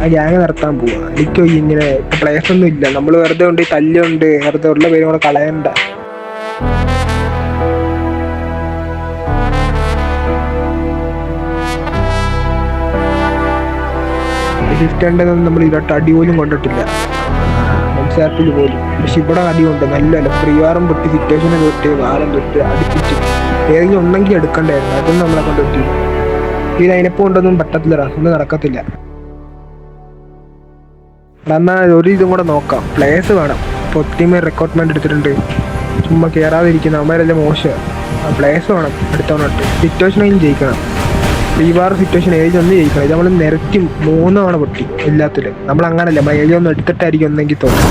ആ ഗ്യാങ് നടത്താൻ പോവാ. എനിക്കോ ഇങ്ങനെ പ്ലേസ് ഒന്നും ഇല്ല. നമ്മൾ വെറുതെ ഉണ്ട് തല്ലുണ്ട്, വെറുതെ ഉള്ള പേരും കൂടെ കളയണ്ട. അസിസ്റ്റൻ്റെതൊന്നും നമ്മൾ ഇരട്ട് അടി പോലും കൊണ്ടിട്ടില്ല സംസാരത്തിൽ പോലും. പക്ഷെ ഇവിടെ അടിയുണ്ട് നല്ലല്ല. പ്രിവാറും പൊട്ടി, സിറ്റുവേഷനെ തൊട്ട്, വാരം തൊട്ട് അടുപ്പിച്ച് ഏതെങ്കിലും ഉണ്ടെങ്കിൽ എടുക്കണ്ടായിരുന്നു. അതൊന്നും നമ്മളെ കൊണ്ട് പറ്റില്ല. ഇത് അതിനെപ്പോ കൊണ്ടൊന്നും പറ്റത്തില്ലടാ, ഒന്നും നടക്കത്തില്ല. എന്നാൽ ഒരു ഇതും കൂടെ നോക്കാം. പ്ലേസ് വേണം. ഇപ്പോൾ ഒത്തിരി റിക്രൂട്ട്മെന്റ് എടുത്തിട്ടുണ്ട്. ചുമ്മാ കയറാതിരിക്കുന്ന അവന്മാരെല്ലാം മോശമാണ്. ആ പ്ലേസ് വേണം. അടുത്തവണോട്ട് സിറ്റുവേഷനെങ്കിലും ജയിക്കണം. പ്രീവാർ സിറ്റുവേഷൻ ഏജ് ഒന്ന് ജയിക്കണം. ഇത് നമ്മൾ നിരത്തി 3 തവണ പൊട്ടി എല്ലാത്തിലും. നമ്മൾ അങ്ങനല്ല, നമ്മൾ ഏജ് ഒന്ന് എടുത്തിട്ടായിരിക്കും ഒന്നെങ്കിൽ തോന്നും.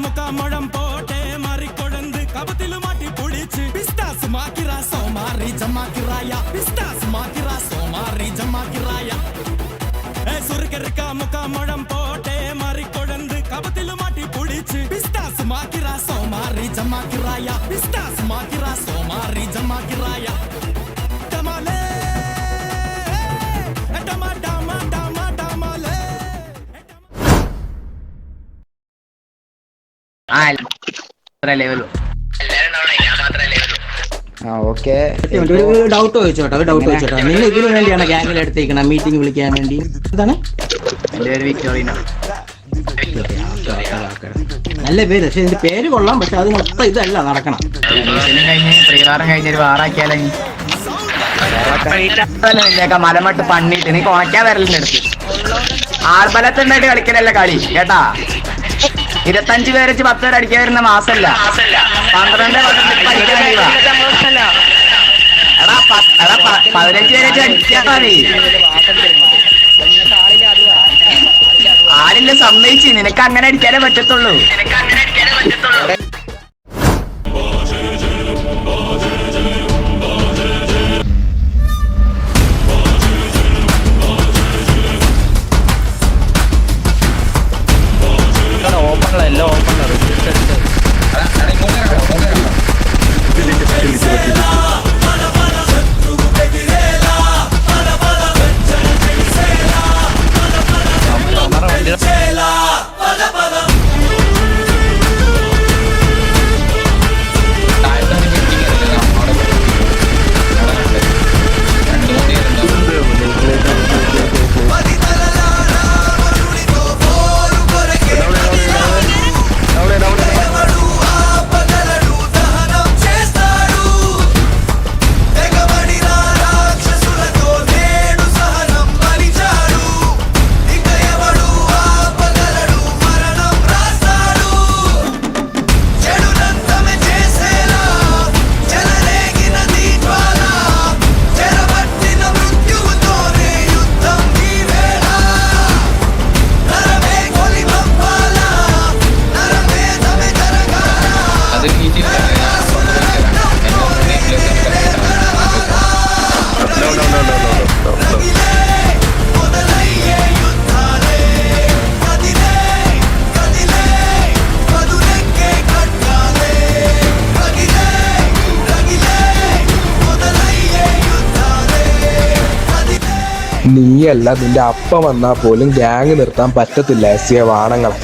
മുഖം പോട്ടെ മറിക്കൊടന്ത് കപത്തില് മാറ്റി പൊളിച്ച് പിസ്താസ് മാക്കിറ സോമാറി ജമാക്കിറായ പിസ്താസ് മാക്കിറ സോമാറി ജമാക്കിറായ സുർക്കർക്ക മുഖം പോട്ടെ മറിക്കൊടന്ത് കപത്തില് മാറ്റി പൊളിച്ച് പിസ്താസ് മാക്കിറ സോമാറി ജമാക്കിറായ പിസ്താസ് മാക്കിറ സോമാറി ജമാക്കിറായ ടമാലേ ടമാ ടമാ ടമാ ടമാലേ ഒരു ഡൗട്ട് ചോദിച്ചോട്ടെ. നിങ്ങൾ ഇതിനു വേണ്ടിയാണ് ഗ്യാങ്ങിൽ എടുത്തേക്കണം മീറ്റിംഗ് വിളിക്കാൻ വേണ്ടി? എന്താണ് നല്ല പേര്, പക്ഷെ ഇതിന്റെ പേര് കൊള്ളാം. പക്ഷെ അത് മൊത്തം ഇതല്ല നടക്കണം. മലമട്ട് പണിട്ട് നീ കൊണക്കാൻ വരലിന്റെ അടുത്ത് ആർബലത്തുണ്ടായിട്ട് കളിക്കലല്ല കളി കേട്ടാ. 25 പേര് വെച്ച് 10 പേര് അടിക്കാൻ വരുന്ന മാസല്ല. 12 15 പേരെ വെച്ച് അടിക്കാൻ മതി. ആരില്ല സമ്മതിച്ച്. നിനക്ക് അങ്ങനെ അടിക്കാനേ പറ്റത്തുള്ളൂ. എല്ലാം ഓപ്പൺ നീയല്ല നിന്റെ അപ്പ വന്നാൽ പോലും ഗ്യാങ് നിർത്താൻ പറ്റത്തില്ല എസ് വാണങ്ങളെ.